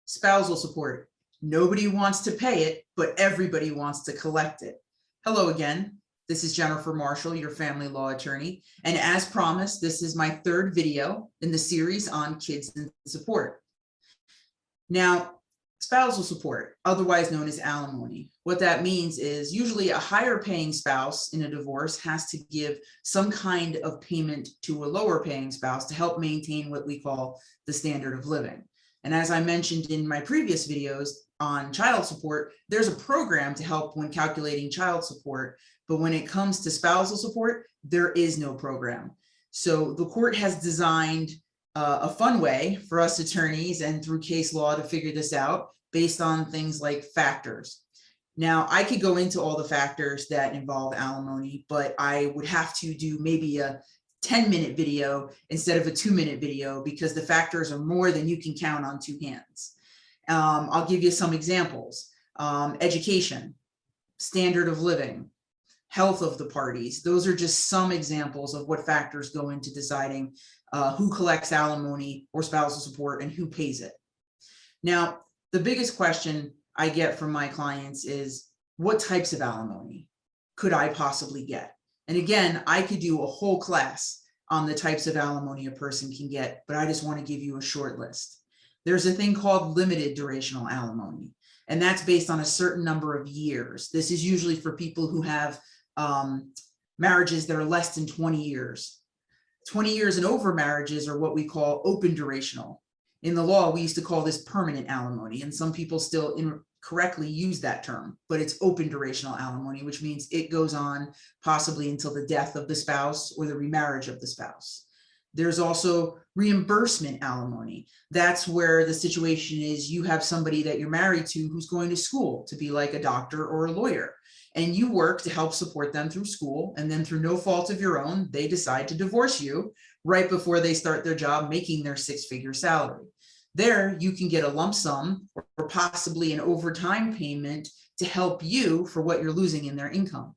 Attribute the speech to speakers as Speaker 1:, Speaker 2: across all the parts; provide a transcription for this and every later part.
Speaker 1: Spousal support. Nobody wants to pay it, but everybody wants to collect it. Hello again. This is Jennifer Marshall, your family law attorney. And as promised, this is my third video in the series on kids and support. Now, spousal support, otherwise known as alimony. What that means is usually a higher paying spouse in a divorce has to give some kind of payment to a lower paying spouse to help maintain what we call the standard of living. And as I mentioned in my previous videos on child support, there's a program to help when calculating child support. But when it comes to spousal support, there is no program. So the court has designed a fun way for us attorneys and through case law to figure this out based on things like factors. Now, I could go into all the factors that involve alimony, but I would have to do maybe a 10-minute video instead of a 2-minute video because the factors are more than you can count on two hands. I'll give you some examples. Education, standard of living, health of the parties. Those are just some examples of what factors go into deciding who collects alimony or spousal support and who pays it. Now, the biggest question I get from my clients is, what types of alimony could I possibly get? And again, I could do a whole class on the types of alimony a person can get, but I just want to give you a short list. There's a thing called limited durational alimony, and that's based on a certain number of years. This is usually for people who have marriages that are less than 20 years. 20 years and over marriages are what we call open durational. In the law, we used to call this permanent alimony, and some people still incorrectly use that term, but it's open durational alimony, which means it goes on possibly until the death of the spouse or the remarriage of the spouse. There's also reimbursement alimony. That's where the situation is you have somebody that you're married to who's going to school to be like a doctor or a lawyer, and you work to help support them through school, and then through no fault of your own, they decide to divorce you right before they start their job making their six-figure salary. There, you can get a lump sum or possibly an overtime payment to help you for what you're losing in their income.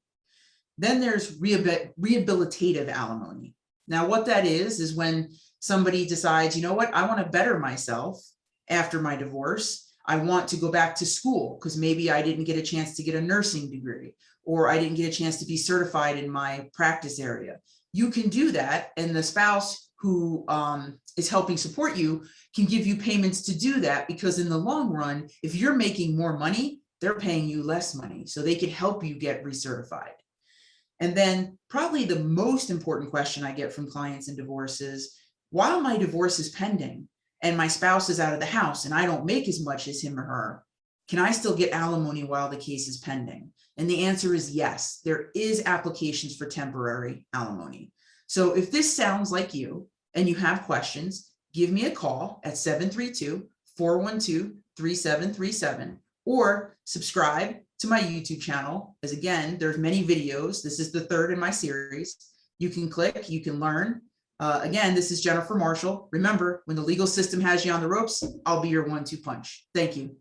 Speaker 1: Then there's rehabilitative alimony. Now, what that is when somebody decides, you know what, I want to better myself after my divorce. I want to go back to school because maybe I didn't get a chance to get a nursing degree, or I didn't get a chance to be certified in my practice area. You can do that, and the spouse who is helping support you can give you payments to do that, because in the long run, if you're making more money, they're paying you less money, so they can help you get recertified. And then probably the most important question I get from clients in divorce is, while my divorce is pending and my spouse is out of the house and I don't make as much as him or her, can I still get alimony while the case is pending? And the answer is yes, there is applications for temporary alimony. So if this sounds like you and you have questions, give me a call at 732-412-3737 or subscribe to my YouTube channel, as again, there's many videos. This is the third in my series. You can click, you can learn. Again, this is Jennifer Marshall. Remember, when the legal system has you on the ropes, I'll be your 1-2 punch. Thank you.